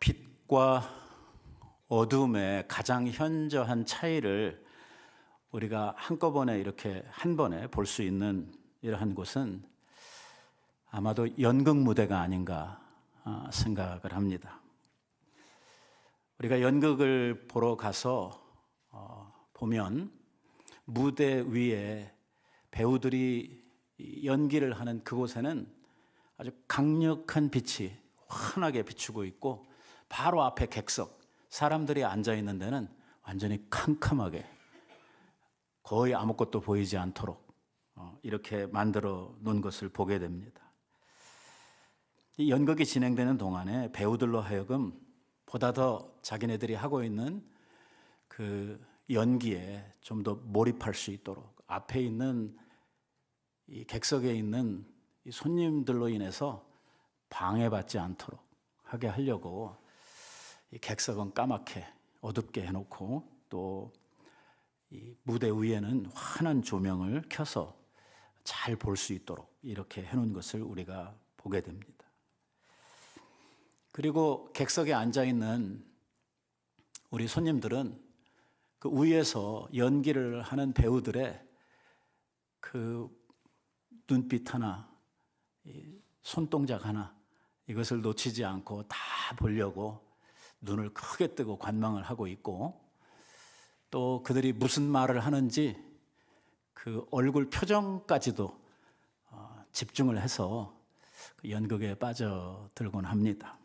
빛과 어둠의 가장 현저한 차이를 우리가 한꺼번에 이렇게 한 번에 볼 수 있는 이러한 곳은 아마도 연극 무대가 아닌가 생각을 합니다. 우리가 연극을 보러 가서 보면 무대 위에 배우들이 연기를 하는 그곳에는 아주 강력한 빛이 환하게 비추고 있고, 바로 앞에 객석, 사람들이 앉아 있는 데는 완전히 캄캄하게 거의 아무것도 보이지 않도록 이렇게 만들어 놓은 것을 보게 됩니다. 이 연극이 진행되는 동안에 배우들로 하여금 보다 더 자기네들이 하고 있는 그 연기에 좀 더 몰입할 수 있도록, 앞에 있는 이 객석에 있는 이 손님들로 인해서 방해받지 않도록 하게 하려고 이 객석은 까맣게 어둡게 해놓고, 또 이 무대 위에는 환한 조명을 켜서 잘 볼 수 있도록 이렇게 해놓은 것을 우리가 보게 됩니다. 그리고 객석에 앉아 있는 우리 손님들은 그 위에서 연기를 하는 배우들의 그 눈빛 하나, 손동작 하나, 이것을 놓치지 않고 다 보려고 눈을 크게 뜨고 관망을 하고 있고, 또 그들이 무슨 말을 하는지 그 얼굴 표정까지도 집중을 해서 그 연극에 빠져들곤 합니다.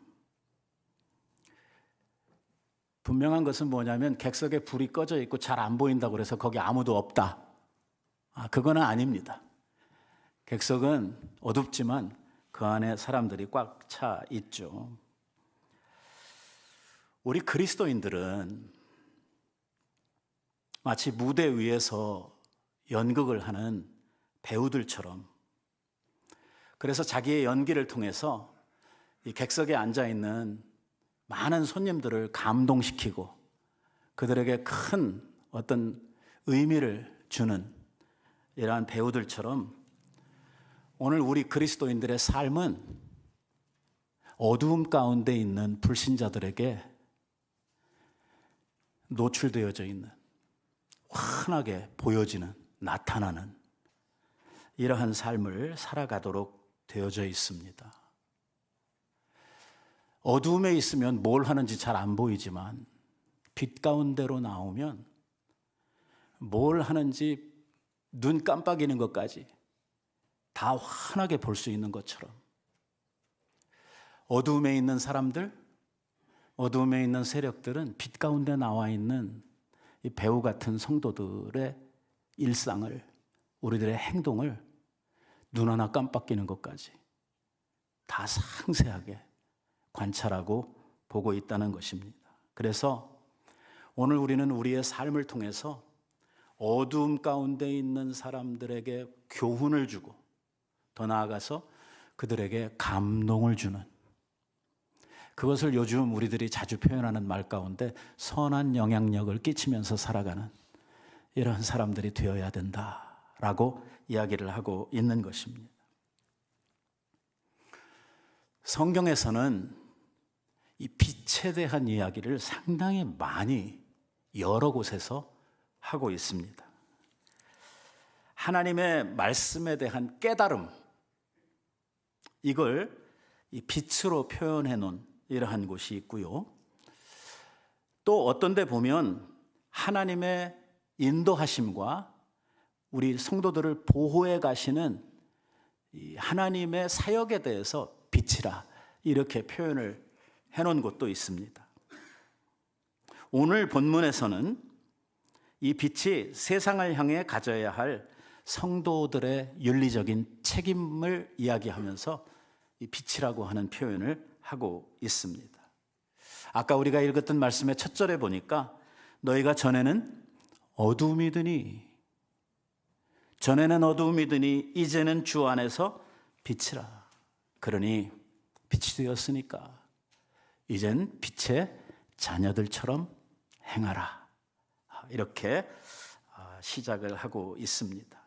분명한 것은 뭐냐면, 객석에 불이 꺼져 있고 잘 안 보인다고 해서 거기 아무도 없다, 그거는 아닙니다. 객석은 어둡지만 그 안에 사람들이 꽉 차 있죠. 우리 그리스도인들은 마치 무대 위에서 연극을 하는 배우들처럼, 그래서 자기의 연기를 통해서 이 객석에 앉아 있는 많은 손님들을 감동시키고 그들에게 큰 어떤 의미를 주는 이러한 배우들처럼, 오늘 우리 그리스도인들의 삶은 어두움 가운데 있는 불신자들에게 노출되어져 있는, 환하게 보여지는, 나타나는 이러한 삶을 살아가도록 되어져 있습니다. 어두움에 있으면 뭘 하는지 잘 안 보이지만 빛 가운데로 나오면 뭘 하는지 눈 깜빡이는 것까지 다 환하게 볼 수 있는 것처럼, 어두움에 있는 사람들, 어두움에 있는 세력들은 빛 가운데 나와 있는 이 배우 같은 성도들의 일상을, 우리들의 행동을 눈 하나 깜빡이는 것까지 다 상세하게 관찰하고 보고 있다는 것입니다. 그래서 오늘 우리는 우리의 삶을 통해서 어두움 가운데 있는 사람들에게 교훈을 주고, 더 나아가서 그들에게 감동을 주는, 그것을 요즘 우리들이 자주 표현하는 말 가운데 선한 영향력을 끼치면서 살아가는 이런 사람들이 되어야 된다라고 이야기를 하고 있는 것입니다. 성경에서는 이 빛에 대한 이야기를 상당히 많이 여러 곳에서 하고 있습니다. 하나님의 말씀에 대한 깨달음, 이걸 이 빛으로 표현해 놓은 이러한 곳이 있고요. 또 어떤 데 보면 하나님의 인도하심과 우리 성도들을 보호해 가시는 이 하나님의 사역에 대해서 빛이라 이렇게 표현을 해놓은 곳도 있습니다. 오늘 본문에서는 이 빛이 세상을 향해 가져야 할 성도들의 윤리적인 책임을 이야기하면서 이 빛이라고 하는 표현을 하고 있습니다. 아까 우리가 읽었던 말씀의 첫 절에 보니까 너희가 전에는 어두움이더니 이제는 주 안에서 빛이라. 그러니 빛이 되었으니까 이젠 빛의 자녀들처럼 행하라. 이렇게 시작을 하고 있습니다.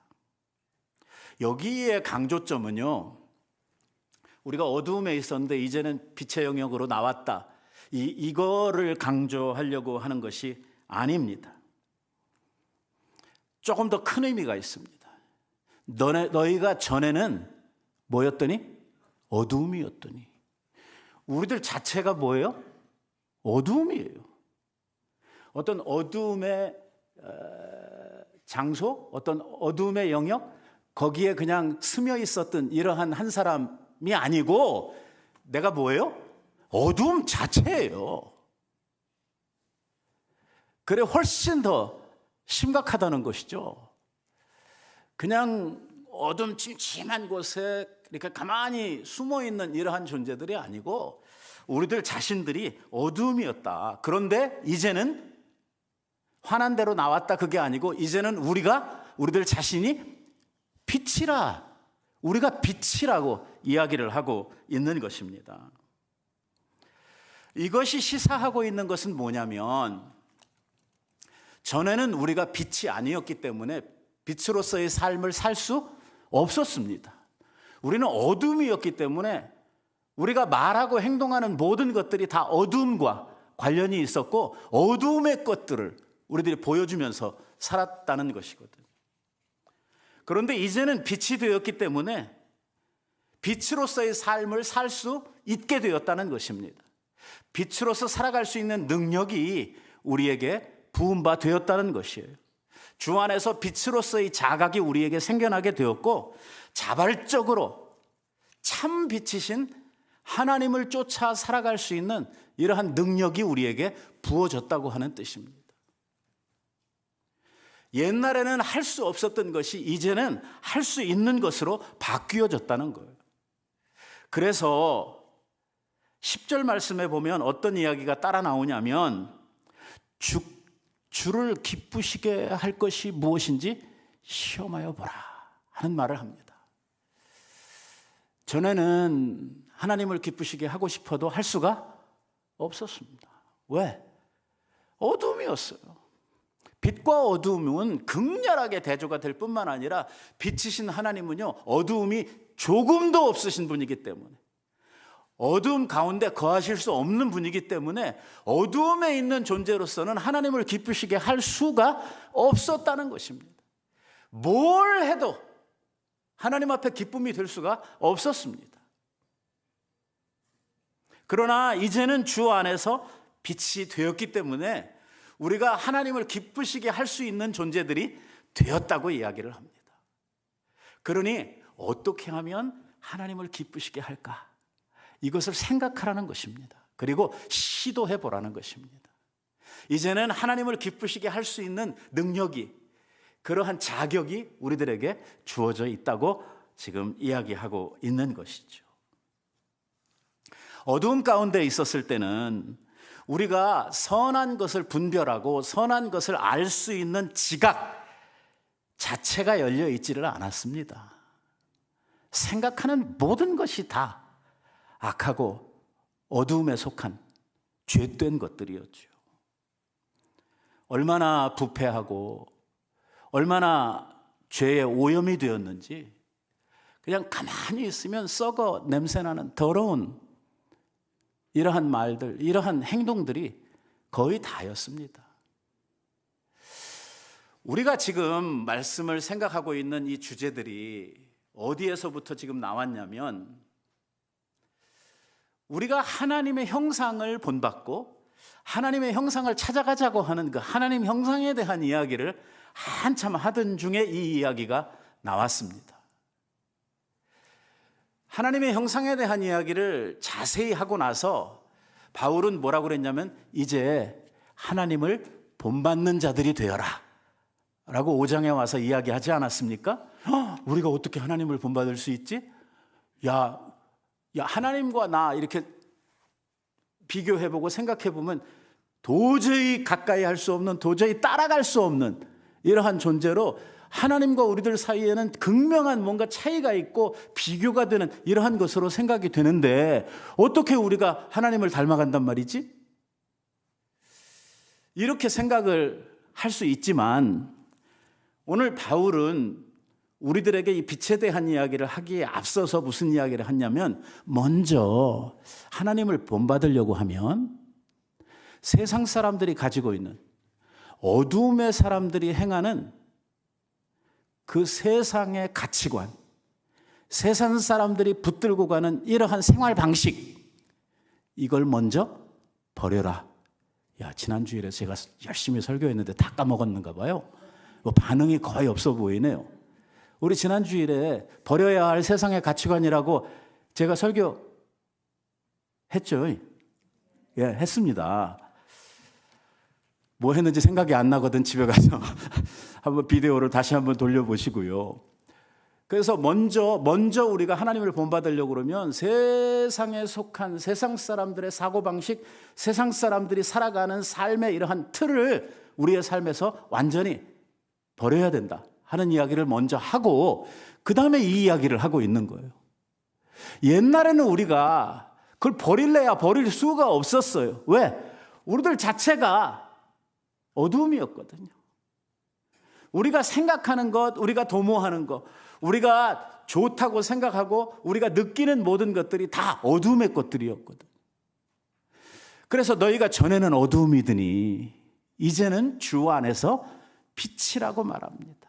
여기에 강조점은요, 우리가 어두움에 있었는데 이제는 빛의 영역으로 나왔다, 이거를 강조하려고 하는 것이 아닙니다. 조금 더 큰 의미가 있습니다. 너희가 전에는 뭐였더니? 어두움이었더니. 우리들 자체가 뭐예요? 어두움이에요. 어떤 어두움의 장소, 어떤 어두움의 영역, 거기에 그냥 스며 있었던 이러한 한 사람이 아니고 내가 뭐예요? 어두움 자체예요. 그래 훨씬 더 심각하다는 것이죠. 그냥 어둠 침침한 곳에 이렇게 가만히 숨어 있는 이러한 존재들이 아니고 우리들 자신들이 어두움이었다. 그런데 이제는 환한 대로 나왔다 그게 아니고 이제는 우리들 자신이 빛이라, 우리가 빛이라고 이야기를 하고 있는 것입니다. 이것이 시사하고 있는 것은 뭐냐면 전에는 우리가 빛이 아니었기 때문에 빛으로서의 삶을 살 수 없었습니다. 우리는 어둠이었기 때문에 우리가 말하고 행동하는 모든 것들이 다 어둠과 관련이 있었고 어둠의 것들을 우리들이 보여주면서 살았다는 것이거든요. 그런데 이제는 빛이 되었기 때문에 빛으로서의 삶을 살 수 있게 되었다는 것입니다. 빛으로서 살아갈 수 있는 능력이 우리에게 부은 바 되었다는 것이에요. 주 안에서 빛으로서의 자각이 우리에게 생겨나게 되었고 자발적으로 참 빛이신 하나님을 쫓아 살아갈 수 있는 이러한 능력이 우리에게 부어졌다고 하는 뜻입니다. 옛날에는 할 수 없었던 것이 이제는 할 수 있는 것으로 바뀌어졌다는 거예요. 그래서 10절 말씀에 보면 어떤 이야기가 따라 나오냐면 주를 기쁘시게 할 것이 무엇인지 시험하여 보라 하는 말을 합니다. 전에는 하나님을 기쁘시게 하고 싶어도 할 수가 없었습니다. 왜? 어둠이었어요. 빛과 어두움은 극렬하게 대조가 될 뿐만 아니라 빛이신 하나님은요 어두움이 조금도 없으신 분이기 때문에 어두움 가운데 거하실 수 없는 분이기 때문에 어두움에 있는 존재로서는 하나님을 기쁘시게 할 수가 없었다는 것입니다. 뭘 해도 하나님 앞에 기쁨이 될 수가 없었습니다. 그러나 이제는 주 안에서 빛이 되었기 때문에 우리가 하나님을 기쁘시게 할 수 있는 존재들이 되었다고 이야기를 합니다. 그러니 어떻게 하면 하나님을 기쁘시게 할까? 이것을 생각하라는 것입니다. 그리고 시도해 보라는 것입니다. 이제는 하나님을 기쁘시게 할 수 있는 능력이, 그러한 자격이 우리들에게 주어져 있다고 지금 이야기하고 있는 것이죠. 어두움 가운데 있었을 때는 우리가 선한 것을 분별하고 선한 것을 알 수 있는 지각 자체가 열려 있지를 않았습니다. 생각하는 모든 것이 다 악하고 어두움에 속한 죄된 것들이었죠. 얼마나 부패하고 얼마나 죄의 오염이 되었는지 그냥 가만히 있으면 썩어 냄새나는 더러운 이러한 말들, 이러한 행동들이 거의 다였습니다. 우리가 지금 말씀을 생각하고 있는 이 주제들이 어디에서부터 지금 나왔냐면 우리가 하나님의 형상을 본받고 하나님의 형상을 찾아가자고 하는 그 하나님 형상에 대한 이야기를 한참 하던 중에 이 이야기가 나왔습니다. 하나님의 형상에 대한 이야기를 자세히 하고 나서 바울은 뭐라고 그랬냐면 이제 하나님을 본받는 자들이 되어라 라고 5장에 와서 이야기하지 않았습니까? 우리가 어떻게 하나님을 본받을 수 있지? 야, 하나님과 나 이렇게 비교해보고 생각해보면 도저히 가까이 할 수 없는, 도저히 따라갈 수 없는 이러한 존재로 하나님과 우리들 사이에는 극명한 뭔가 차이가 있고 비교가 되는 이러한 것으로 생각이 되는데 어떻게 우리가 하나님을 닮아간단 말이지? 이렇게 생각을 할 수 있지만 오늘 바울은 우리들에게 이 빛에 대한 이야기를 하기에 앞서서 무슨 이야기를 했냐면 먼저 하나님을 본받으려고 하면 세상 사람들이 가지고 있는, 어둠의 사람들이 행하는 그 세상의 가치관, 세상 사람들이 붙들고 가는 이러한 생활 방식, 이걸 먼저 버려라. 야, 지난주일에 제가 열심히 설교했는데 다 까먹었는가 봐요. 뭐 반응이 거의 없어 보이네요. 우리 지난주일에 버려야 할 세상의 가치관이라고 제가 설교했죠. 예, 했습니다. 뭐 했는지 생각이 안 나거든. 집에 가서 한번 비디오를 다시 한번 돌려보시고요. 그래서 먼저 우리가 하나님을 본받으려고 그러면 세상에 속한 세상 사람들의 사고방식, 세상 사람들이 살아가는 삶의 이러한 틀을 우리의 삶에서 완전히 버려야 된다 하는 이야기를 먼저 하고, 그 다음에 이 이야기를 하고 있는 거예요. 옛날에는 우리가 그걸 버릴래야 버릴 수가 없었어요. 왜? 우리들 자체가 어두움이었거든요. 우리가 생각하는 것, 우리가 도모하는 것, 우리가 좋다고 생각하고 우리가 느끼는 모든 것들이 다 어두움의 것들이었거든. 그래서 너희가 전에는 어두움이더니 이제는 주 안에서 빛이라고 말합니다.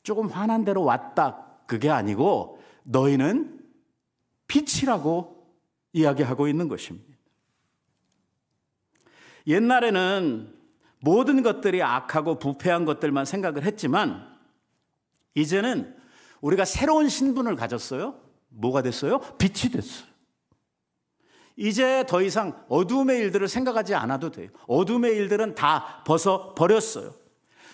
조금 화난 대로 왔다, 그게 아니고 너희는 빛이라고 이야기하고 있는 것입니다. 옛날에는 모든 것들이 악하고 부패한 것들만 생각을 했지만 이제는 우리가 새로운 신분을 가졌어요. 뭐가 됐어요? 빛이 됐어요. 이제 더 이상 어두움의 일들을 생각하지 않아도 돼요. 어두움의 일들은 다 벗어버렸어요.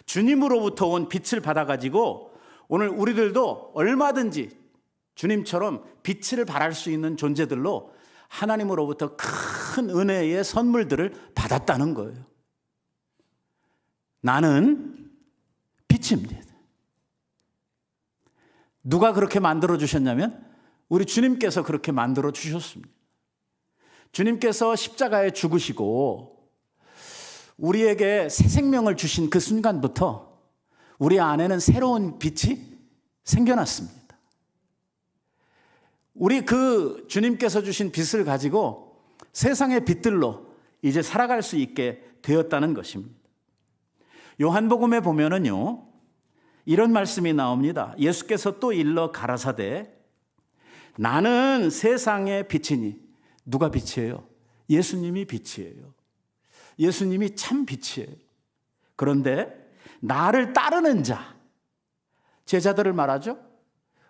주님으로부터 온 빛을 받아가지고 오늘 우리들도 얼마든지 주님처럼 빛을 발할 수 있는 존재들로 하나님으로부터 큰 은혜의 선물들을 받았다는 거예요. 나는 빛입니다. 누가 그렇게 만들어 주셨냐면 우리 주님께서 그렇게 만들어 주셨습니다. 주님께서 십자가에 죽으시고 우리에게 새 생명을 주신 그 순간부터 우리 안에는 새로운 빛이 생겨났습니다. 우리 그 주님께서 주신 빛을 가지고 세상의 빛들로 이제 살아갈 수 있게 되었다는 것입니다. 요한복음에 보면은요, 이런 말씀이 나옵니다. 예수께서 또 일러 가라사대 나는 세상의 빛이니. 누가 빛이에요? 예수님이 빛이에요. 예수님이 참 빛이에요. 그런데 나를 따르는 자, 제자들을 말하죠.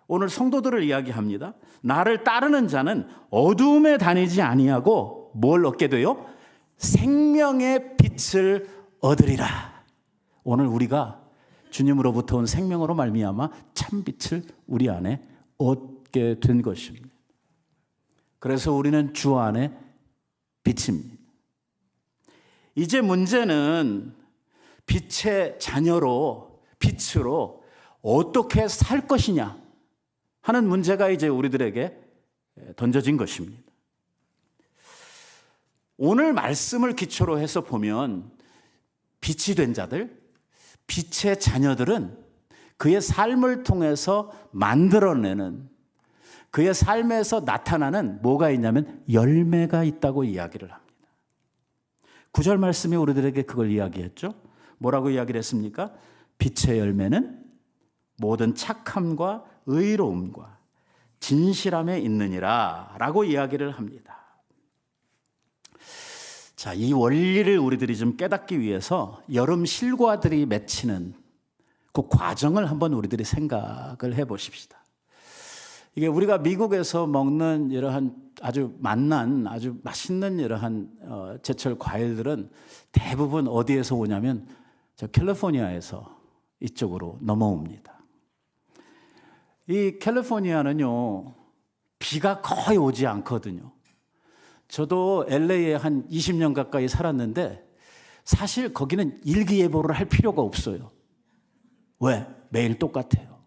오늘 성도들을 이야기합니다. 나를 따르는 자는 어두움에 다니지 아니하고 뭘 얻게 돼요? 생명의 빛을 얻으리라. 오늘 우리가 주님으로부터 온 생명으로 말미암아 참 빛을 우리 안에 얻게 된 것입니다. 그래서 우리는 주 안에 빛입니다. 이제 문제는 빛의 자녀로, 빛으로 어떻게 살 것이냐 하는 문제가 이제 우리들에게 던져진 것입니다. 오늘 말씀을 기초로 해서 보면 빛이 된 자들, 빛의 자녀들은 그의 삶을 통해서 만들어내는, 그의 삶에서 나타나는 뭐가 있냐면 열매가 있다고 이야기를 합니다. 9절 말씀이 우리들에게 그걸 이야기했죠. 뭐라고 이야기를 했습니까? 빛의 열매는 모든 착함과 의로움과 진실함에 있느니라 라고 이야기를 합니다. 자, 이 원리를 우리들이 좀 깨닫기 위해서 여름 실과들이 맺히는 그 과정을 한번 우리들이 생각을 해 보십시다. 이게 우리가 미국에서 먹는 이러한 아주 맛난, 아주 맛있는 이러한 제철 과일들은 대부분 어디에서 오냐면 저 캘리포니아에서 이쪽으로 넘어옵니다. 이 캘리포니아는요, 비가 거의 오지 않거든요. 저도 LA에 한 20년 가까이 살았는데 사실 거기는 일기예보를 할 필요가 없어요. 왜? 매일 똑같아요.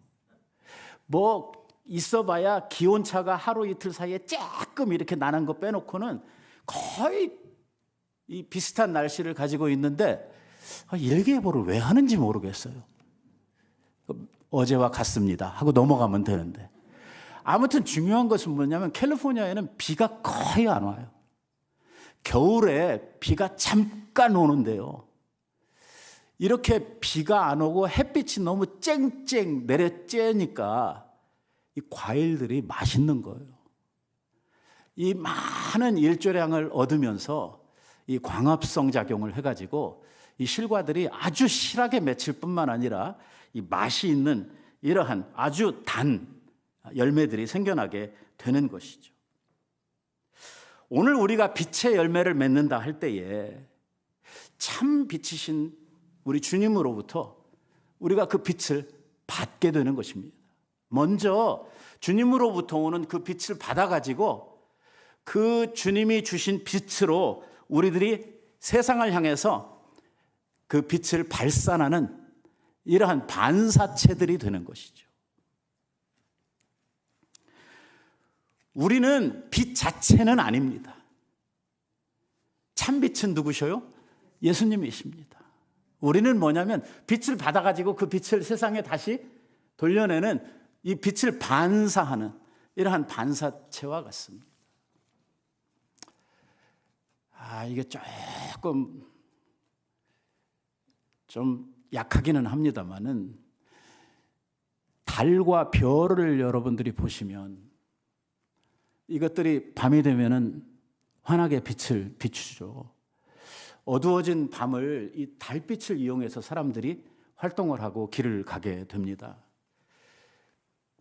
뭐 있어봐야 기온차가 하루 이틀 사이에 조금 이렇게 나는 거 빼놓고는 거의 이 비슷한 날씨를 가지고 있는데 일기예보를 왜 하는지 모르겠어요. 어제와 같습니다 하고 넘어가면 되는데, 아무튼 중요한 것은 뭐냐면 캘리포니아에는 비가 거의 안 와요. 겨울에 비가 잠깐 오는데요, 이렇게 비가 안 오고 햇빛이 너무 쨍쨍 내려쬐니까 이 과일들이 맛있는 거예요. 이 많은 일조량을 얻으면서 이 광합성 작용을 해가지고 이 실과들이 아주 실하게 맺힐 뿐만 아니라 이 맛이 있는 이러한 아주 단 열매들이 생겨나게 되는 것이죠. 오늘 우리가 빛의 열매를 맺는다 할 때에 참 빛이신 우리 주님으로부터 우리가 그 빛을 받게 되는 것입니다. 먼저 주님으로부터 오는 그 빛을 받아가지고 그 주님이 주신 빛으로 우리들이 세상을 향해서 그 빛을 발산하는 이러한 반사체들이 되는 것이죠. 우리는 빛 자체는 아닙니다. 참빛은 누구셔요? 예수님이십니다. 우리는 뭐냐면 빛을 받아가지고 그 빛을 세상에 다시 돌려내는 이 빛을 반사하는 이러한 반사체와 같습니다. 이게 조금 좀 약하기는 합니다만은 달과 별을 여러분들이 보시면 이것들이 밤이 되면은 환하게 빛을 비추죠. 어두워진 밤을 이 달빛을 이용해서 사람들이 활동을 하고 길을 가게 됩니다.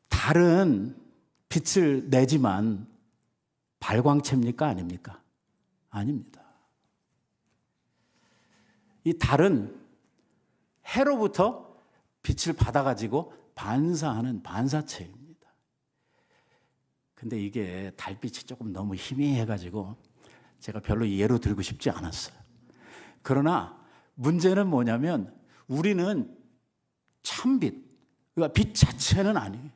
달은 빛을 내지만 발광체입니까? 아닙니까? 아닙니다. 이 달은 해로부터 빛을 받아가지고 반사하는 반사체입니다. 근데 이게 달빛이 조금 너무 희미해가지고 제가 별로 예로 들고 싶지 않았어요. 그러나 문제는 뭐냐면 우리는 참빛, 그러니까 빛 자체는 아니에요.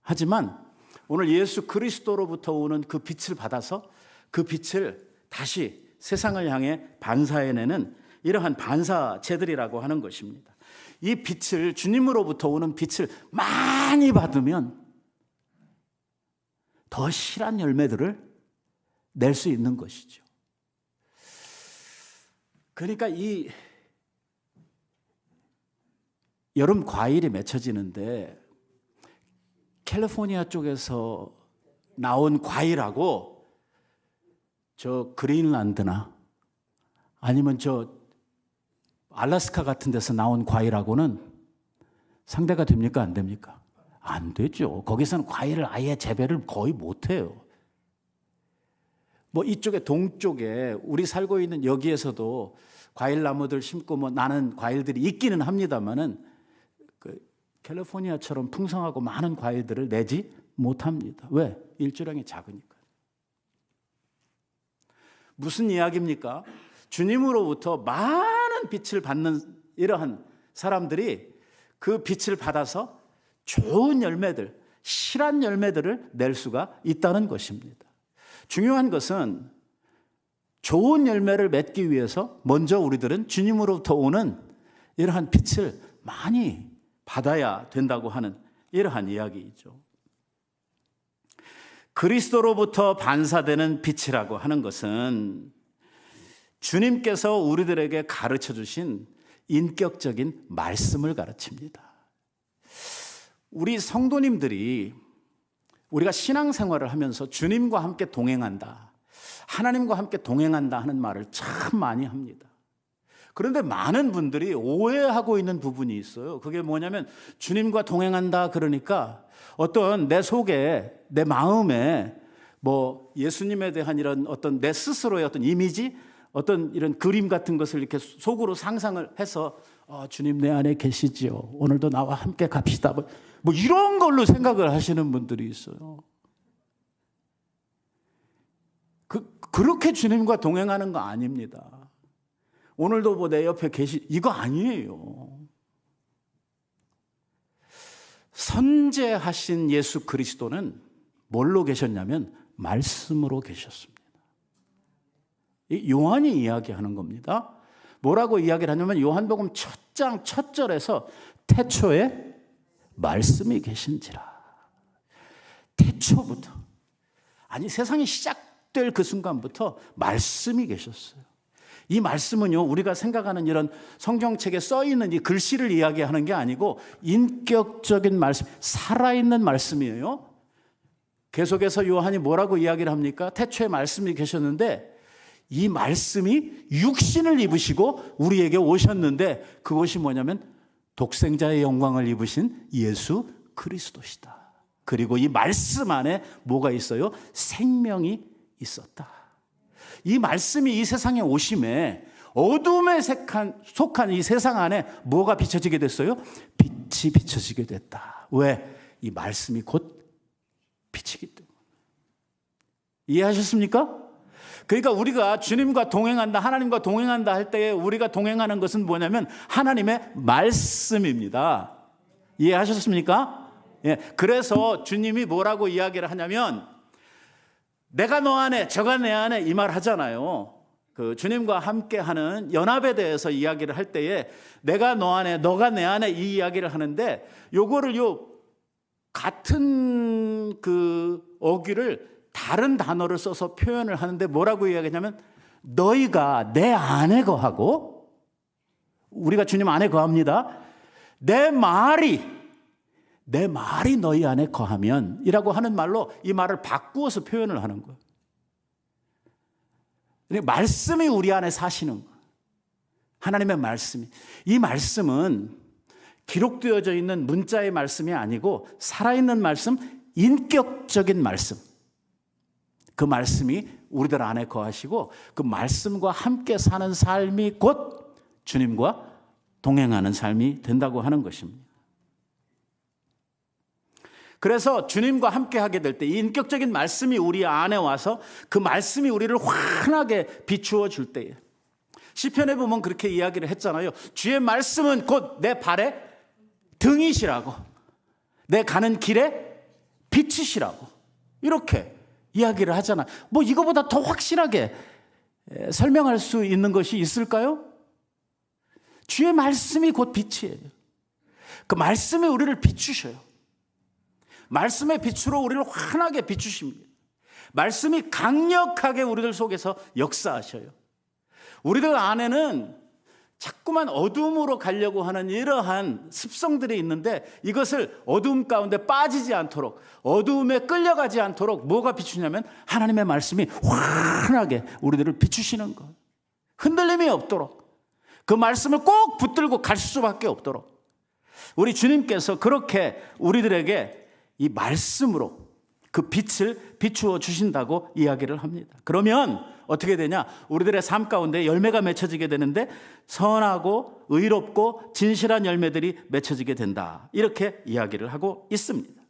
하지만 오늘 예수 그리스도로부터 오는 그 빛을 받아서 그 빛을 다시 세상을 향해 반사해내는 이러한 반사체들이라고 하는 것입니다. 이 빛을, 주님으로부터 오는 빛을 많이 받으면 더 실한 열매들을 낼 수 있는 것이죠. 그러니까 이 여름 과일이 맺혀지는데 캘리포니아 쪽에서 나온 과일하고 저 그린란드나 아니면 저 알래스카 같은 데서 나온 과일하고는 상대가 됩니까? 안 됩니까? 안 되죠. 거기서는 과일을 아예 재배를 거의 못해요. 뭐 이쪽에 동쪽에 우리 살고 있는 여기에서도 과일 나무들 심고 뭐 나는 과일들이 있기는 합니다만은 그 캘리포니아처럼 풍성하고 많은 과일들을 내지 못합니다. 왜? 일조량이 작으니까. 무슨 이야기입니까? 주님으로부터 많은 빛을 받는 이러한 사람들이 그 빛을 받아서 좋은 열매들, 실한 열매들을 낼 수가 있다는 것입니다. 중요한 것은 좋은 열매를 맺기 위해서 먼저 우리들은 주님으로부터 오는 이러한 빛을 많이 받아야 된다고 하는 이러한 이야기이죠. 그리스도로부터 반사되는 빛이라고 하는 것은 주님께서 우리들에게 가르쳐 주신 인격적인 말씀을 가르칩니다. 우리 성도님들이 우리가 신앙생활을 하면서 주님과 함께 동행한다, 하나님과 함께 동행한다 하는 말을 참 많이 합니다. 그런데 많은 분들이 오해하고 있는 부분이 있어요. 그게 뭐냐면 주님과 동행한다 그러니까 어떤 내 속에, 내 마음에 뭐 예수님에 대한 이런 어떤 내 스스로의 어떤 이미지, 어떤 이런 그림 같은 것을 이렇게 속으로 상상을 해서 주님 내 안에 계시지요, 오늘도 나와 함께 갑시다, 뭐 이런 걸로 생각을 하시는 분들이 있어요. 그렇게 주님과 동행하는 거 아닙니다. 오늘도 뭐 내 옆에 이거 아니에요. 선재하신 예수 그리스도는 뭘로 계셨냐면 말씀으로 계셨습니다. 요한이 이야기하는 겁니다. 뭐라고 이야기를 하냐면 요한복음 첫 장 첫 절에서 태초에 말씀이 계신지라. 태초부터, 아니 세상이 될 그 순간부터 말씀이 계셨어요. 이 말씀은요, 우리가 생각하는 이런 성경책에 써 있는 이 글씨를 이야기하는 게 아니고 인격적인 말씀, 살아있는 말씀이에요. 계속해서 요한이 뭐라고 이야기를 합니까? 태초에 말씀이 계셨는데 이 말씀이 육신을 입으시고 우리에게 오셨는데 그것이 뭐냐면 독생자의 영광을 입으신 예수 그리스도시다. 그리고 이 말씀 안에 뭐가 있어요? 생명이 있었다. 이 말씀이 이 세상에 오심에 어둠에 속한 이 세상 안에 뭐가 비춰지게 됐어요? 빛이 비춰지게 됐다. 왜? 이 말씀이 곧 빛이기 때문에. 이해하셨습니까? 그러니까 우리가 주님과 동행한다, 하나님과 동행한다 할 때에 우리가 동행하는 것은 뭐냐면 하나님의 말씀입니다. 이해하셨습니까? 예, 그래서 주님이 뭐라고 이야기를 하냐면 내가 너 안에 저가 내 안에 이 말 하잖아요. 그 주님과 함께하는 연합에 대해서 이야기를 할 때에 내가 너 안에 너가 내 안에 이 이야기를 하는데 요거를 같은 그 어귀를 다른 단어를 써서 표현을 하는데 뭐라고 이야기하냐면 너희가 내 안에 거하고 우리가 주님 안에 거합니다. 내 말이 너희 안에 거하면 이라고 하는 말로 이 말을 바꾸어서 표현을 하는 거예요. 말씀이 우리 안에 사시는 거예요. 하나님의 말씀이. 이 말씀은 기록되어져 있는 문자의 말씀이 아니고 살아있는 말씀, 인격적인 말씀. 그 말씀이 우리들 안에 거하시고 그 말씀과 함께 사는 삶이 곧 주님과 동행하는 삶이 된다고 하는 것입니다. 그래서 주님과 함께 하게 될 때 이 인격적인 말씀이 우리 안에 와서 그 말씀이 우리를 환하게 비추어 줄 때에 시편에 보면 그렇게 이야기를 했잖아요. 주의 말씀은 곧 내 발의 등이시라고 내 가는 길에 빛이시라고 이렇게 이야기를 하잖아. 뭐 이거보다 더 확실하게 설명할 수 있는 것이 있을까요? 주의 말씀이 곧 빛이에요. 그 말씀이 우리를 비추셔요. 말씀의 빛으로 우리를 환하게 비추십니다. 말씀이 강력하게 우리들 속에서 역사하셔요. 우리들 안에는 자꾸만 어둠으로 가려고 하는 이러한 습성들이 있는데 이것을 어둠 가운데 빠지지 않도록 어둠에 끌려가지 않도록 뭐가 비추냐면 하나님의 말씀이 환하게 우리들을 비추시는 것. 흔들림이 없도록 그 말씀을 꼭 붙들고 갈 수밖에 없도록 우리 주님께서 그렇게 우리들에게 이 말씀으로 그 빛을 비추어 주신다고 이야기를 합니다. 그러면 어떻게 되냐? 우리들의 삶 가운데 열매가 맺혀지게 되는데 선하고 의롭고 진실한 열매들이 맺혀지게 된다. 이렇게 이야기를 하고 있습니다.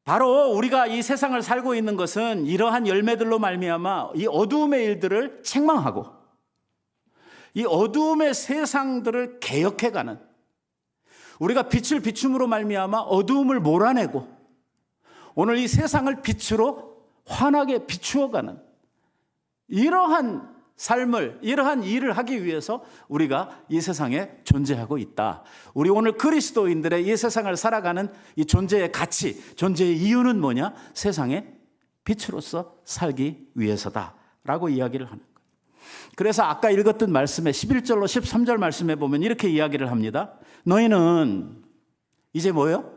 바로 우리가 이 세상을 살고 있는 것은 이러한 열매들로 말미암아 이 어두움의 일들을 책망하고 이 어두움의 세상들을 개혁해가는 우리가 빛을 비춤으로 말미암아 어두움을 몰아내고 오늘 이 세상을 빛으로 환하게 비추어가는 이러한 삶을 이러한 일을 하기 위해서 우리가 이 세상에 존재하고 있다. 우리 오늘 그리스도인들의 이 세상을 살아가는 이 존재의 가치, 존재의 이유는 뭐냐? 세상에 빛으로서 살기 위해서다라고 이야기를 하는 거예요. 그래서 아까 읽었던 말씀에 11절로 13절 말씀에 보면 이렇게 이야기를 합니다. 너희는 이제 뭐예요?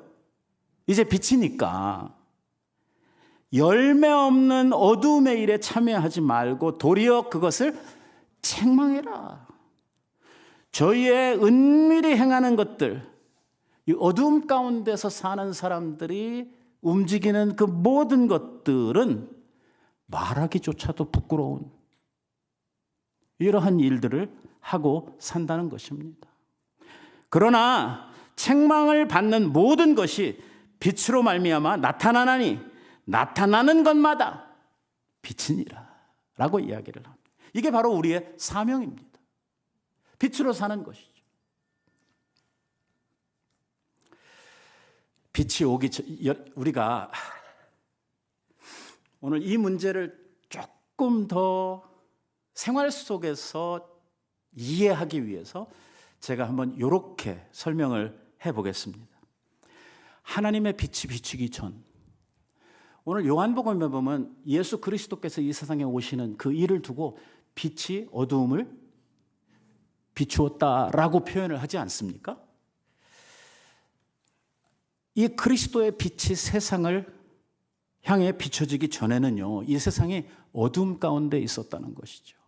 이제 빛이니까 열매 없는 어둠의 일에 참여하지 말고 도리어 그것을 책망해라. 저희의 은밀히 행하는 것들, 이 어둠 가운데서 사는 사람들이 움직이는 그 모든 것들은 말하기조차도 부끄러운 이러한 일들을 하고 산다는 것입니다. 그러나 책망을 받는 모든 것이 빛으로 말미암아 나타나나니 나타나는 것마다 빛이니라 라고 이야기를 합니다. 이게 바로 우리의 사명입니다. 빛으로 사는 것이죠. 빛이 오기 전 우리가 오늘 이 문제를 조금 더 생활 속에서 이해하기 위해서 제가 한번 이렇게 설명을 해보겠습니다. 하나님의 빛이 비추기 전 오늘 요한복음에 보면 예수 그리스도께서 이 세상에 오시는 그 일을 두고 빛이 어두움을 비추었다라고 표현을 하지 않습니까? 이 그리스도의 빛이 세상을 향해 비춰지기 전에는요, 이 세상이 어두움 가운데 있었다는 것이죠.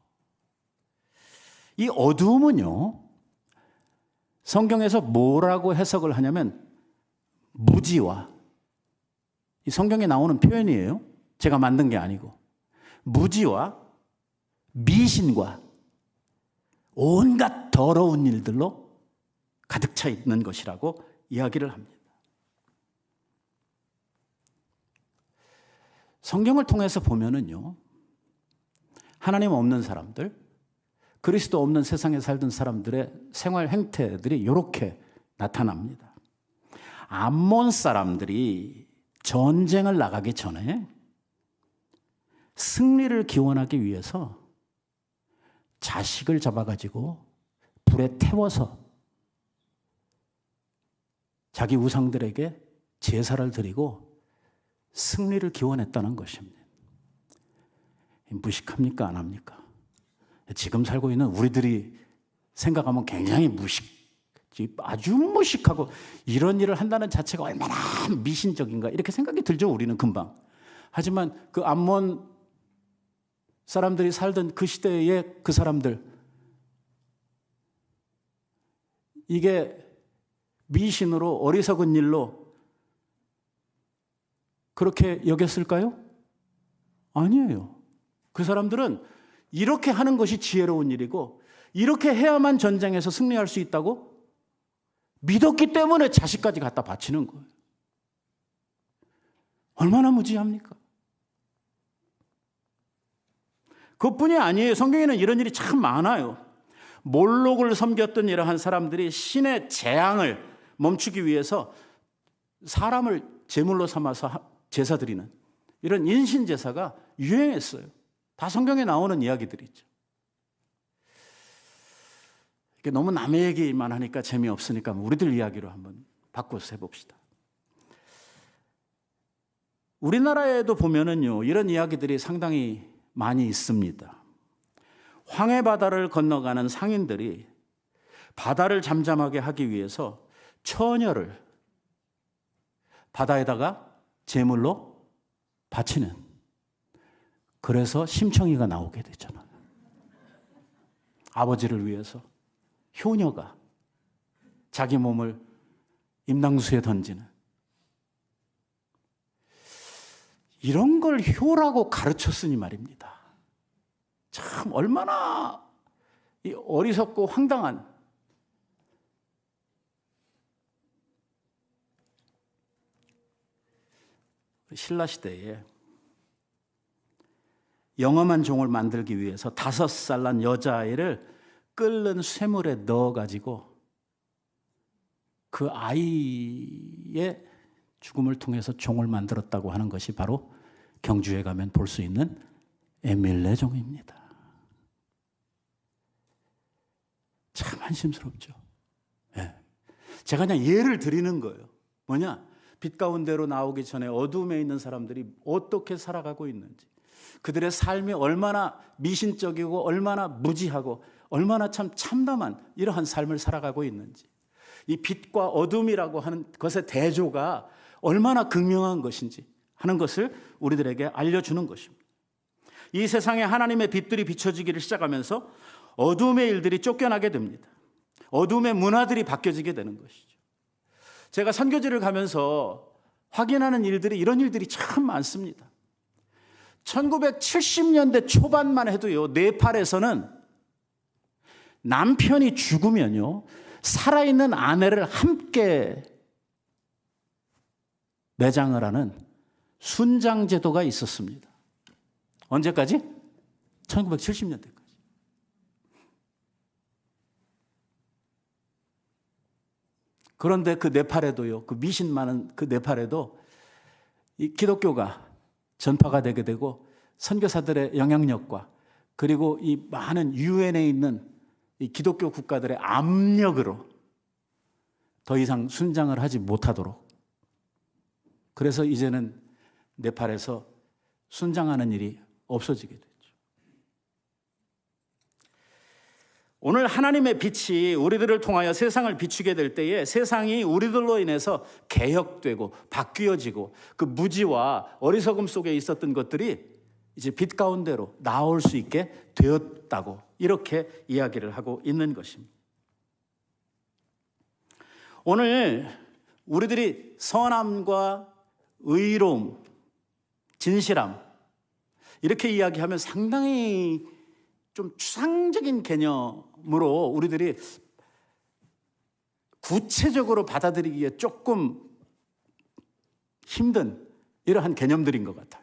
이 어두움은요, 성경에서 뭐라고 해석을 하냐면 무지와, 이 성경에 나오는 표현이에요. 제가 만든 게 아니고, 무지와 미신과 온갖 더러운 일들로 가득 차 있는 것이라고 이야기를 합니다. 성경을 통해서 보면은요, 하나님 없는 사람들, 그리스도 없는 세상에 살던 사람들의 생활 행태들이 이렇게 나타납니다. 암몬 사람들이 전쟁을 나가기 전에 승리를 기원하기 위해서 자식을 잡아가지고 불에 태워서 자기 우상들에게 제사를 드리고 승리를 기원했다는 것입니다. 무식합니까? 안 합니까? 지금 살고 있는 우리들이 생각하면 굉장히 아주 무식하고 이런 일을 한다는 자체가 얼마나 미신적인가 이렇게 생각이 들죠. 우리는 금방. 하지만 그 암몬 사람들이 살던 그 시대의 그 사람들, 이게 미신으로 어리석은 일로 그렇게 여겼을까요? 아니에요. 그 사람들은 이렇게 하는 것이 지혜로운 일이고 이렇게 해야만 전쟁에서 승리할 수 있다고 믿었기 때문에 자식까지 갖다 바치는 거예요. 얼마나 무지합니까? 그것뿐이 아니에요. 성경에는 이런 일이 참 많아요. 몰록을 섬겼던 이러한 사람들이 신의 재앙을 멈추기 위해서 사람을 제물로 삼아서 제사드리는 이런 인신제사가 유행했어요. 다 성경에 나오는 이야기들이죠. 이게 너무 남의 얘기만 하니까 재미없으니까 우리들 이야기로 한번 바꿔서 해봅시다. 우리나라에도 보면은요, 이런 이야기들이 상당히 많이 있습니다. 황해바다를 건너가는 상인들이 바다를 잠잠하게 하기 위해서 처녀를 바다에다가 제물로 바치는, 그래서 심청이가 나오게 되잖아요. 아버지를 위해서 효녀가 자기 몸을 임당수에 던지는, 이런 걸 효라고 가르쳤으니 말입니다. 참 얼마나 이 어리석고 황당한, 신라 시대에 영험한 종을 만들기 위해서 5살 난 여자아이를 끓는 쇠물에 넣어가지고 그 아이의 죽음을 통해서 종을 만들었다고 하는 것이 바로 경주에 가면 볼 수 있는 에밀레 종입니다. 참 한심스럽죠. 네. 제가 그냥 예를 드리는 거예요. 뭐냐? 빛 가운데로 나오기 전에 어둠에 있는 사람들이 어떻게 살아가고 있는지, 그들의 삶이 얼마나 미신적이고 얼마나 무지하고 얼마나 참 참담한 이러한 삶을 살아가고 있는지, 이 빛과 어둠이라고 하는 것의 대조가 얼마나 극명한 것인지 하는 것을 우리들에게 알려주는 것입니다. 이 세상에 하나님의 빛들이 비춰지기를 시작하면서 어둠의 일들이 쫓겨나게 됩니다. 어둠의 문화들이 바뀌어지게 되는 것이죠. 제가 선교지를 가면서 확인하는 일들이, 이런 일들이 참 많습니다. 1970년대 초반만 해도요, 네팔에서는 남편이 죽으면요, 살아있는 아내를 함께 매장을 하는 순장 제도가 있었습니다. 언제까지? 1970년대까지. 그런데 그 네팔에도요, 그 미신 많은 그 네팔에도 이 기독교가 전파가 되게 되고 선교사들의 영향력과 그리고 이 많은 유엔에 있는 이 기독교 국가들의 압력으로 더 이상 순장을 하지 못하도록, 그래서 이제는 네팔에서 순장하는 일이 없어지게 됐죠. 오늘 하나님의 빛이 우리들을 통하여 세상을 비추게 될 때에 세상이 우리들로 인해서 개혁되고 바뀌어지고 그 무지와 어리석음 속에 있었던 것들이 이제 빛 가운데로 나올 수 있게 되었다고 이렇게 이야기를 하고 있는 것입니다. 오늘 우리들이 선함과 의로움, 진실함 이렇게 이야기하면 상당히 좀 추상적인 개념으로 우리들이 구체적으로 받아들이기에 조금 힘든 이러한 개념들인 것 같아요.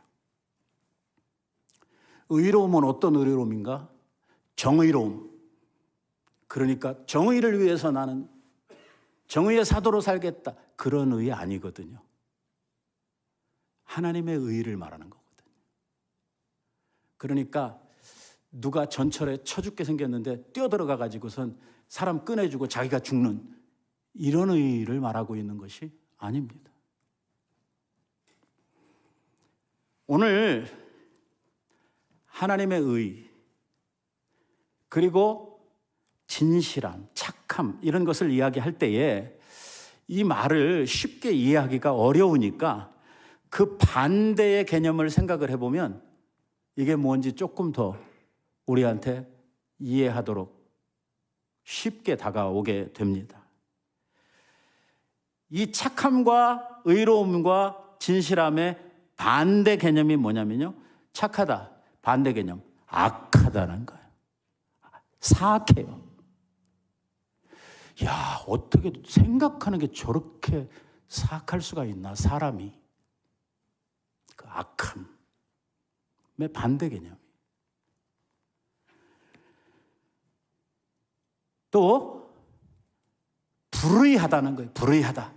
의로움은 어떤 의로움인가? 정의로움. 그러니까 정의를 위해서 나는 정의의 사도로 살겠다. 그런 의의 아니거든요. 하나님의 의를 말하는 거거든요. 그러니까 누가 전철에 처죽게 생겼는데 뛰어들어가 가지고선 사람 꺼내주고 자기가 죽는 이런 의를 말하고 있는 것이 아닙니다. 오늘 하나님의 의 그리고 진실함, 착함 이런 것을 이야기할 때에 이 말을 쉽게 이해하기가 어려우니까 그 반대의 개념을 생각을 해보면 이게 뭔지 조금 더 우리한테 이해하도록 쉽게 다가오게 됩니다. 이 착함과 의로움과 진실함의 반대 개념이 뭐냐면요. 착하다, 반대 개념, 악하다는 거예요. 사악해요. 야, 어떻게 생각하는 게 저렇게 사악할 수가 있나, 사람이. 그 악함의 반대 개념. 또 불의하다는 거예요. 불의하다.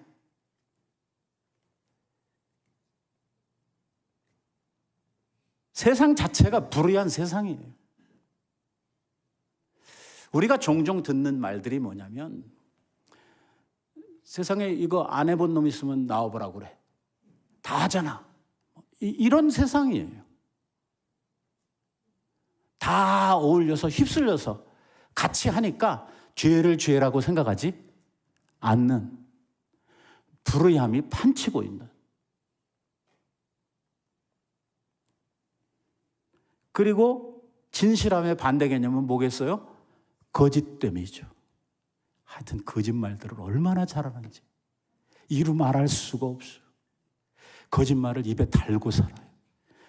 세상 자체가 불의한 세상이에요. 우리가 종종 듣는 말들이 뭐냐면 세상에 이거 안 해본 놈 있으면 나와보라고 그래. 다 하잖아. 이런 세상이에요. 다 어울려서 휩쓸려서 같이 하니까 죄를 죄라고 생각하지 않는 불의함이 판치고 있는. 그리고 진실함의 반대 개념은 뭐겠어요? 거짓됨이죠. 하여튼 거짓말들을 얼마나 잘하는지 이루 말할 수가 없어요. 거짓말을 입에 달고 살아요.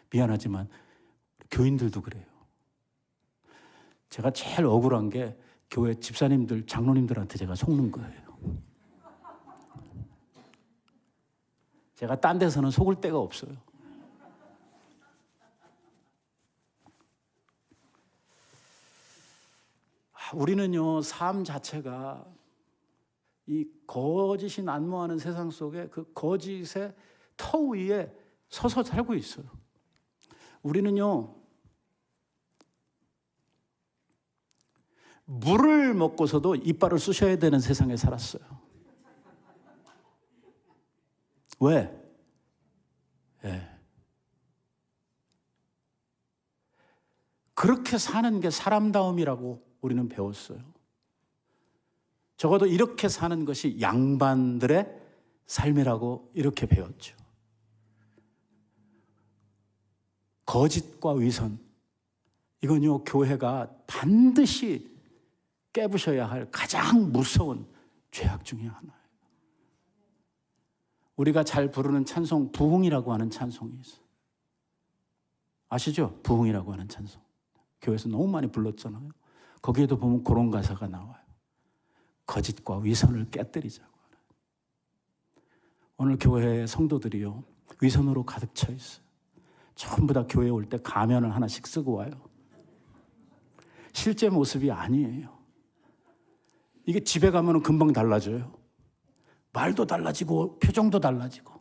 미안하지만 교인들도 그래요. 제가 제일 억울한 게 교회 집사님들, 장로님들한테 제가 속는 거예요. 제가 딴 데서는 속을 데가 없어요. 우리는요, 삶 자체가 이 거짓이 난무하는 세상 속에 그 거짓의 터 위에 서서 살고 있어요. 우리는요, 물을 먹고서도 이빨을 쑤셔야 되는 세상에 살았어요. 왜? 예. 그렇게 사는 게 사람다움이라고 우리는 배웠어요. 적어도 이렇게 사는 것이 양반들의 삶이라고 이렇게 배웠죠. 거짓과 위선, 이건요, 교회가 반드시 깨부셔야 할 가장 무서운 죄악 중에 하나예요. 우리가 잘 부르는 찬송, 부흥이라고 하는 찬송이 있어요. 아시죠? 부흥이라고 하는 찬송. 교회에서 너무 많이 불렀잖아요. 거기에도 보면 그런 가사가 나와요. 거짓과 위선을 깨뜨리자고. 오늘 교회의 성도들이요, 위선으로 가득 차 있어요. 전부 다 교회에 올 때 가면을 하나씩 쓰고 와요. 실제 모습이 아니에요. 이게 집에 가면 금방 달라져요. 말도 달라지고 표정도 달라지고.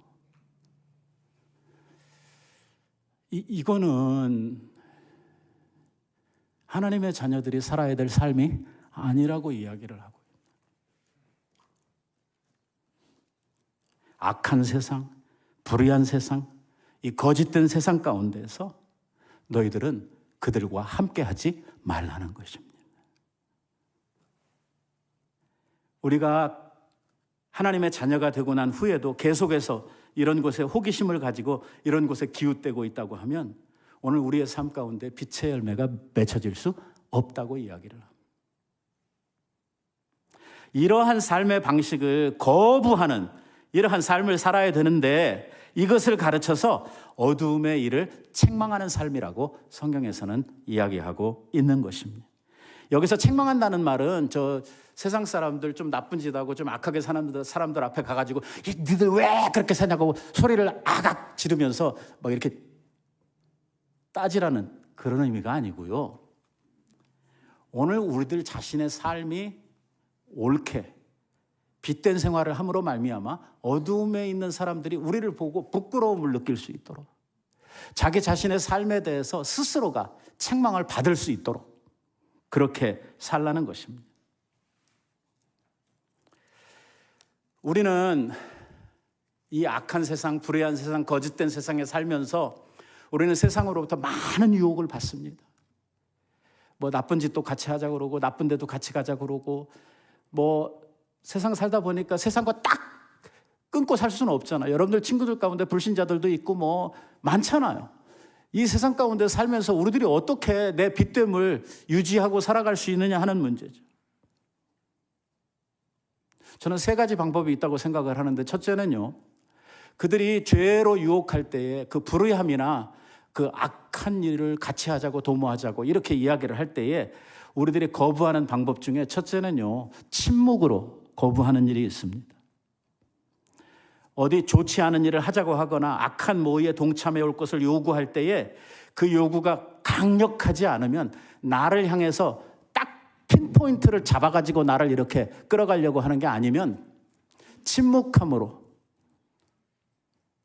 이거는 하나님의 자녀들이 살아야 될 삶이 아니라고 이야기를 하고 있습니다. 악한 세상, 불의한 세상, 이 거짓된 세상 가운데서 너희들은 그들과 함께하지 말라는 것입니다. 우리가 하나님의 자녀가 되고 난 후에도 계속해서 이런 곳에 호기심을 가지고 이런 곳에 기웃대고 있다고 하면 오늘 우리의 삶 가운데 빛의 열매가 맺혀질 수 없다고 이야기를 합니다. 이러한 삶의 방식을 거부하는 이러한 삶을 살아야 되는데 이것을 가르쳐서 어두움의 일을 책망하는 삶이라고 성경에서는 이야기하고 있는 것입니다. 여기서 책망한다는 말은 저 세상 사람들 좀 나쁜 짓 하고 좀 악하게 사는 사람들 앞에 가가지고 니들 왜 그렇게 사냐고 소리를 아각 지르면서 막 이렇게 따지라는 그런 의미가 아니고요. 오늘 우리들 자신의 삶이 옳게 빛된 생활을 함으로 말미암아 어두움에 있는 사람들이 우리를 보고 부끄러움을 느낄 수 있도록 자기 자신의 삶에 대해서 스스로가 책망을 받을 수 있도록 그렇게 살라는 것입니다. 우리는 이 악한 세상, 불의한 세상, 거짓된 세상에 살면서 우리는 세상으로부터 많은 유혹을 받습니다. 뭐 나쁜 짓도 같이 하자고 그러고 나쁜 데도 같이 가자고 그러고 뭐 세상 살다 보니까 세상과 딱 끊고 살 수는 없잖아요. 여러분들 친구들 가운데 불신자들도 있고 뭐 많잖아요. 이 세상 가운데 살면서 우리들이 어떻게 내 빛됨을 유지하고 살아갈 수 있느냐 하는 문제죠. 저는 세 가지 방법이 있다고 생각을 하는데 첫째는요. 그들이 죄로 유혹할 때에 그 불의함이나 그 악한 일을 같이 하자고 도모하자고 이렇게 이야기를 할 때에 우리들이 거부하는 방법 중에 첫째는요. 침묵으로 거부하는 일이 있습니다. 어디 좋지 않은 일을 하자고 하거나 악한 모의에 동참해 올 것을 요구할 때에 그 요구가 강력하지 않으면 나를 향해서 딱 핀포인트를 잡아가지고 나를 이렇게 끌어가려고 하는 게 아니면 침묵함으로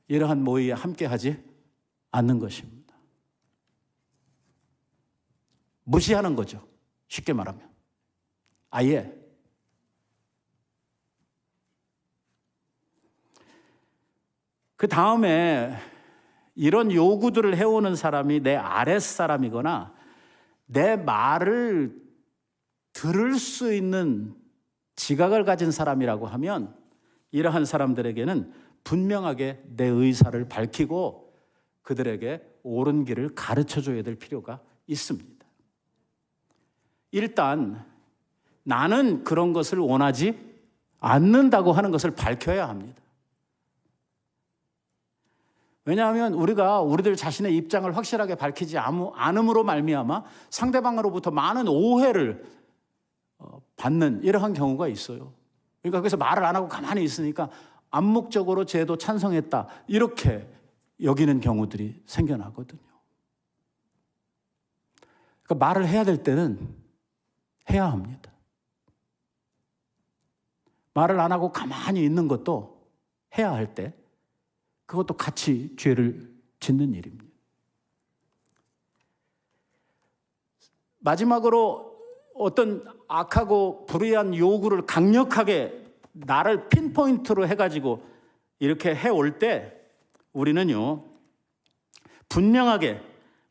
이러한 모의에 함께하지 않는 것입니다. 무시하는 거죠. 쉽게 말하면. 아예. 그 다음에 이런 요구들을 해오는 사람이 내 아랫사람이거나 내 말을 들을 수 있는 지각을 가진 사람이라고 하면 이러한 사람들에게는 분명하게 내 의사를 밝히고 그들에게 옳은 길을 가르쳐줘야 될 필요가 있습니다. 일단 나는 그런 것을 원하지 않는다고 하는 것을 밝혀야 합니다. 왜냐하면 우리가 우리들 자신의 입장을 확실하게 밝히지 않음으로 말미암아 상대방으로부터 많은 오해를 받는 이러한 경우가 있어요. 그러니까 그래서 말을 안 하고 가만히 있으니까 암묵적으로 쟤도 찬성했다 이렇게 여기는 경우들이 생겨나거든요. 그러니까 말을 해야 될 때는 해야 합니다. 말을 안 하고 가만히 있는 것도 해야 할 때 그것도 같이 죄를 짓는 일입니다. 마지막으로 어떤 악하고 불의한 요구를 강력하게 나를 핀포인트로 해가지고 이렇게 해올 때 우리는요 분명하게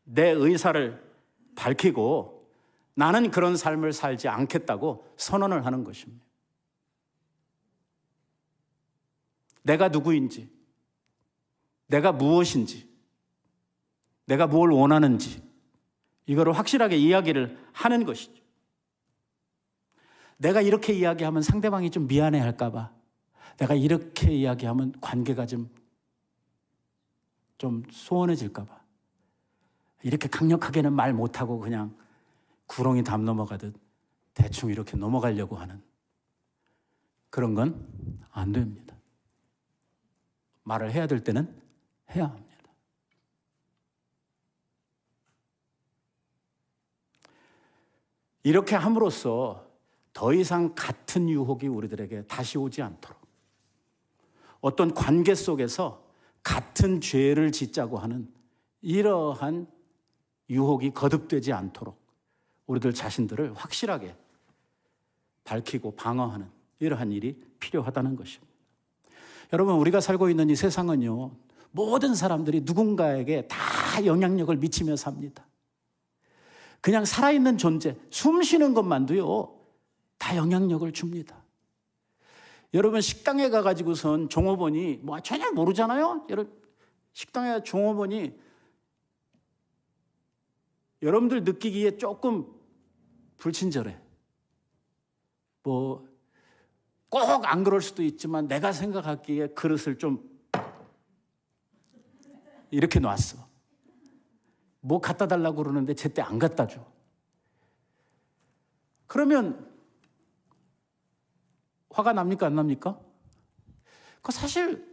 내 의사를 밝히고 나는 그런 삶을 살지 않겠다고 선언을 하는 것입니다. 내가 누구인지, 내가 무엇인지, 내가 뭘 원하는지 이거를 확실하게 이야기를 하는 것이죠. 내가 이렇게 이야기하면 상대방이 좀 미안해 할까 봐, 내가 이렇게 이야기하면 관계가 좀 소원해질까 봐 이렇게 강력하게는 말 못하고 그냥 구렁이 담 넘어가듯 대충 이렇게 넘어가려고 하는 그런 건 안 됩니다. 말을 해야 될 때는 해야 합니다. 이렇게 함으로써 더 이상 같은 유혹이 우리들에게 다시 오지 않도록 어떤 관계 속에서 같은 죄를 짓자고 하는 이러한 유혹이 거듭되지 않도록 우리들 자신들을 확실하게 밝히고 방어하는 이러한 일이 필요하다는 것입니다. 여러분, 우리가 살고 있는 이 세상은요, 모든 사람들이 누군가에게 다 영향력을 미치며 삽니다. 그냥 살아있는 존재, 숨 쉬는 것만도요, 다 영향력을 줍니다. 여러분 식당에 가가지고선 종업원이 뭐 전혀 모르잖아요. 여러분 식당에 종업원이 여러분들 느끼기에 조금 불친절해. 뭐 꼭 안 그럴 수도 있지만 내가 생각하기에 그릇을 좀 이렇게 놨어. 뭐 갖다 달라고 그러는데 제때 안 갖다 줘. 그러면 화가 납니까 안 납니까? 그 사실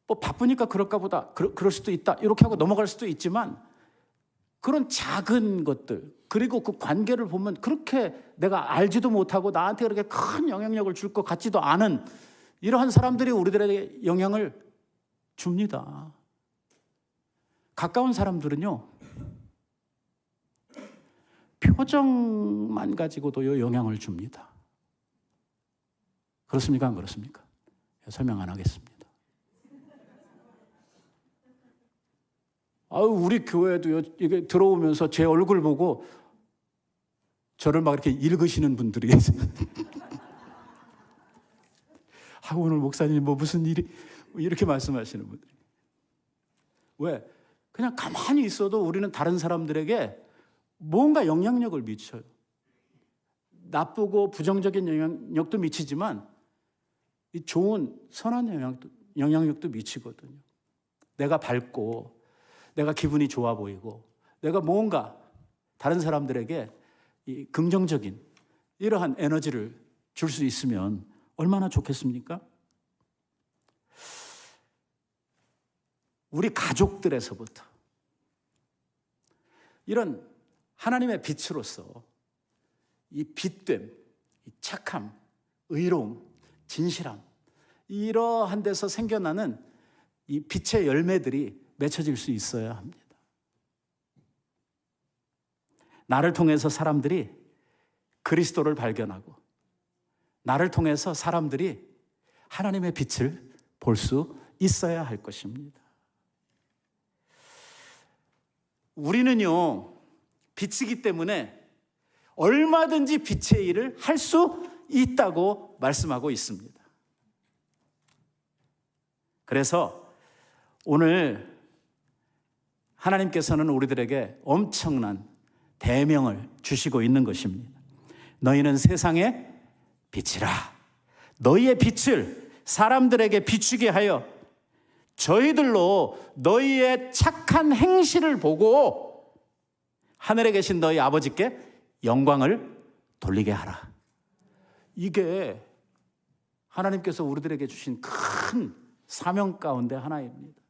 뭐 바쁘니까 그럴까 보다, 그럴 수도 있다 이렇게 하고 넘어갈 수도 있지만 그런 작은 것들, 그리고 그 관계를 보면 그렇게 내가 알지도 못하고 나한테 그렇게 큰 영향력을 줄 것 같지도 않은 이러한 사람들이 우리들에게 영향을 줍니다. 가까운 사람들은요, 표정만 가지고도 영향을 줍니다. 그렇습니까? 안 그렇습니까? 설명 안 하겠습니다. 우리 교회도요, 이게 들어오면서 제 얼굴 보고 저를 막 이렇게 읽으시는 분들이 계세요. 오늘 목사님 뭐 무슨 일이, 이렇게 말씀하시는 분들이. 왜? 그냥 가만히 있어도 우리는 다른 사람들에게 뭔가 영향력을 미쳐요. 나쁘고 부정적인 영향력도 미치지만 이 좋은 선한 영향력도 미치거든요. 내가 밝고 내가 기분이 좋아 보이고 내가 뭔가 다른 사람들에게 이 긍정적인 이러한 에너지를 줄 수 있으면 얼마나 좋겠습니까? 우리 가족들에서부터 이런 하나님의 빛으로서 이 빛됨, 이 착함, 의로움, 진실함, 이러한 데서 생겨나는 이 빛의 열매들이 맺혀질 수 있어야 합니다. 나를 통해서 사람들이 그리스도를 발견하고 나를 통해서 사람들이 하나님의 빛을 볼 수 있어야 할 것입니다. 우리는요, 빛이기 때문에 얼마든지 빛의 일을 할 수 있다고 말씀하고 있습니다. 그래서 오늘 하나님께서는 우리들에게 엄청난 대명을 주시고 있는 것입니다. 너희는 세상의 빛이라. 너희의 빛을 사람들에게 비추게 하여 저희들로 너희의 착한 행실을 보고 하늘에 계신 너희 아버지께 영광을 돌리게 하라. 이게 하나님께서 우리들에게 주신 큰 사명 가운데 하나입니다.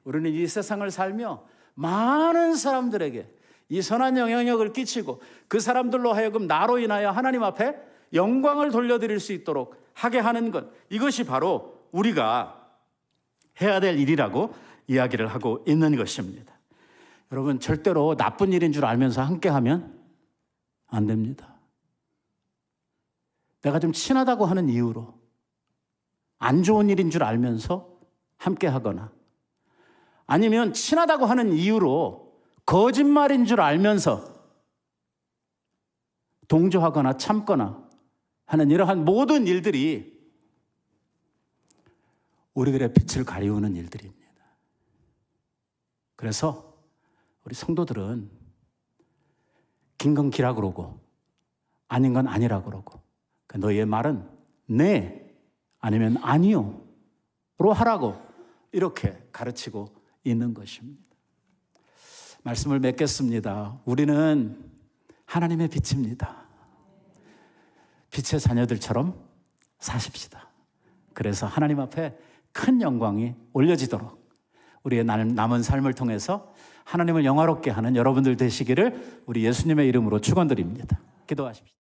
우리는 이 세상을 살며 많은 사람들에게 이 선한 영향력을 끼치고 그 사람들로 하여금 나로 인하여 하나님 앞에 영광을 돌려드릴 수 있도록 하게 하는 것, 이것이 바로 우리가 해야 될 일이라고 이야기를 하고 있는 것입니다. 여러분, 절대로 나쁜 일인 줄 알면서 함께하면 안 됩니다. 내가 좀 친하다고 하는 이유로 안 좋은 일인 줄 알면서 함께하거나 아니면 친하다고 하는 이유로 거짓말인 줄 알면서 동조하거나 참거나 하는 이러한 모든 일들이 우리들의 빛을 가리우는 일들입니다. 그래서 우리 성도들은 긴 건 기라 그러고 아닌 건 아니라 그러고 너희의 말은 네 아니면 아니요로 하라고 이렇게 가르치고 있는 것입니다. 말씀을 맺겠습니다. 우리는 하나님의 빛입니다. 빛의 자녀들처럼 사십시다. 그래서 하나님 앞에 큰 영광이 올려지도록 우리의 남은 삶을 통해서 하나님을 영화롭게 하는 여러분들 되시기를 우리 예수님의 이름으로 축원드립니다. 기도하십시오.